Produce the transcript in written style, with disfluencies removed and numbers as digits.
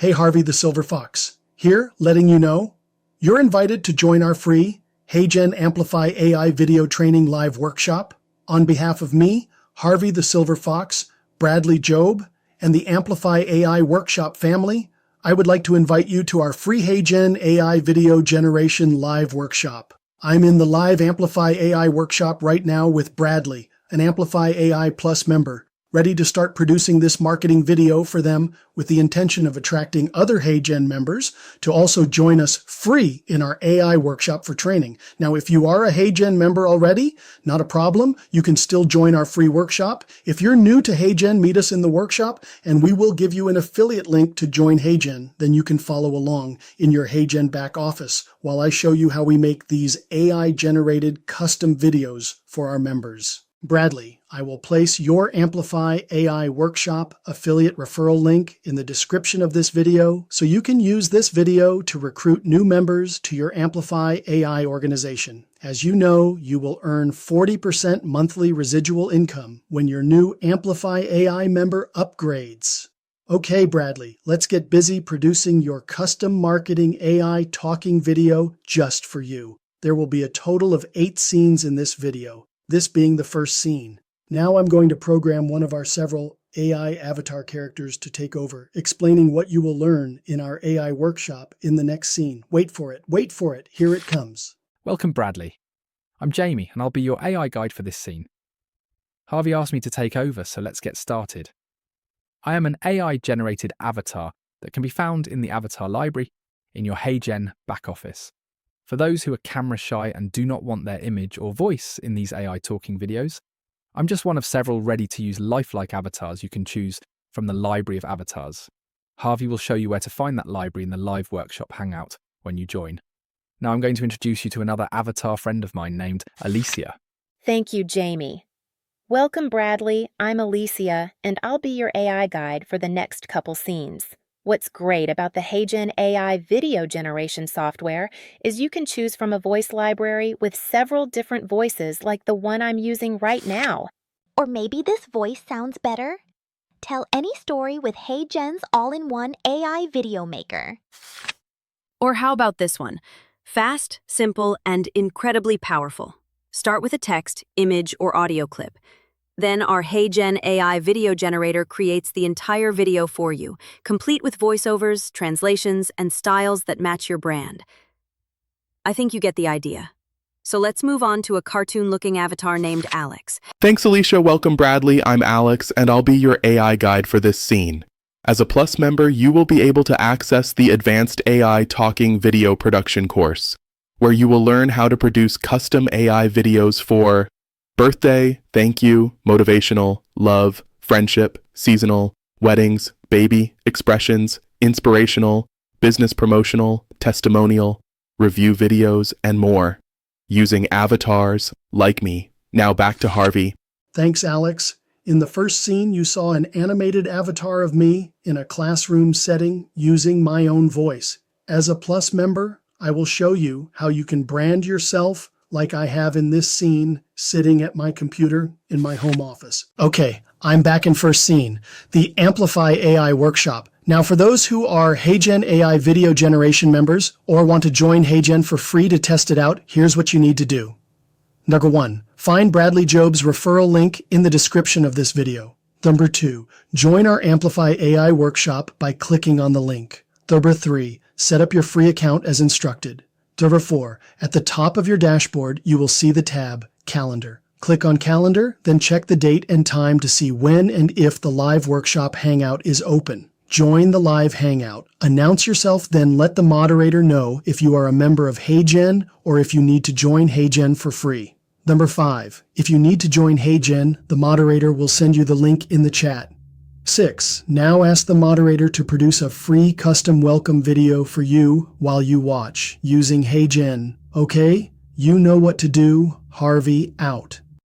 Hey, Harvey the Silver Fox, here letting you know you're invited to join our free HeyGen Amplify AI video training live workshop. On behalf of me, Harvey the Silver Fox, Bradley Jobe, and the Amplify AI workshop family, I would like to invite you to our free HeyGen AI video generation live workshop. I'm in the live Amplify AI workshop right now with Bradley, an Amplify AI Plus member, ready to start producing this marketing video for them with the intention of attracting other HeyGen members to also join us free in our AI workshop for training. Now, if you are a HeyGen member already, not a problem. You can still join our free workshop. If you're new to HeyGen, meet us in the workshop and we will give you an affiliate link to join HeyGen. Then you can follow along in your HeyGen back office while I show you how we make these AI-generated custom videos for our members. Bradley, I will place your Amplify AI workshop affiliate referral link in the description of this video so you can use this video to recruit new members to your Amplify AI organization. As you know, you will earn 40% monthly residual income when your new Amplify AI member upgrades. Okay, Bradley, let's get busy producing your custom marketing AI talking video just for you. There will be a total of 8 scenes in this video. This being the first scene. Now I'm going to program one of our several AI avatar characters to take over, explaining what you will learn in our AI workshop in the next scene. Wait for it, here it comes. Welcome, Bradley. I'm Jamie, and I'll be your AI guide for this scene. Harvey asked me to take over, so let's get started. I am an AI-generated avatar that can be found in the avatar library in your HeyGen back office. For those who are camera shy and do not want their image or voice in these AI talking videos, I'm just one of several ready-to-use lifelike avatars you can choose from the library of avatars. Harvey will show you where to find that library in the live workshop hangout when you join. Now I'm going to introduce you to another avatar friend of mine named Alicia. Thank you, Jamie. Welcome, Bradley. I'm Alicia, and I'll be your AI guide for the next couple scenes. What's great about the HeyGen AI video generation software is you can choose from a voice library with several different voices like the one I'm using right now. Or maybe this voice sounds better? Tell any story with HeyGen's all-in-one AI video maker. Or how about this one? Fast, simple, and incredibly powerful. Start with a text, image, or audio clip. Then our HeyGen AI video generator creates the entire video for you, complete with voiceovers, translations, and styles that match your brand. I think you get the idea. So let's move on to a cartoon-looking avatar named Alex. Thanks, Alicia. Welcome, Bradley. I'm Alex, and I'll be your AI guide for this scene. As a Plus member, you will be able to access the Advanced AI Talking Video Production course, where you will learn how to produce custom AI videos for birthday, thank you, motivational, love, friendship, seasonal, weddings, baby, expressions, inspirational, business promotional, testimonial, review videos, and more, using avatars like me. Now back to Harvey. Thanks, Alex. In the first scene, you saw an animated avatar of me in a classroom setting using my own voice. As a Plus member, I will show you how you can brand yourself like I have in this scene, sitting at my computer in my home office. Okay, I'm back in first scene, the Amplify AI workshop. Now, for those who are HeyGen AI video generation members or want to join HeyGen for free to test it out, here's what you need to do. Number 1, find Bradley Jobe's referral link in the description of this video. Number 2, join our Amplify AI workshop by clicking on the link. Number 3, set up your free account as instructed. Number 4, at the top of your dashboard, you will see the tab Calendar. Click on Calendar, then check the date and time to see when and if the live workshop hangout is open. Join the live hangout. Announce yourself, then let the moderator know if you are a member of HeyGen or if you need to join HeyGen for free. Number 5, if you need to join HeyGen, the moderator will send you the link in the chat. 6, now ask the moderator to produce a free custom welcome video for you while you watch using HeyGen. Okay? You know what to do. Harvey out.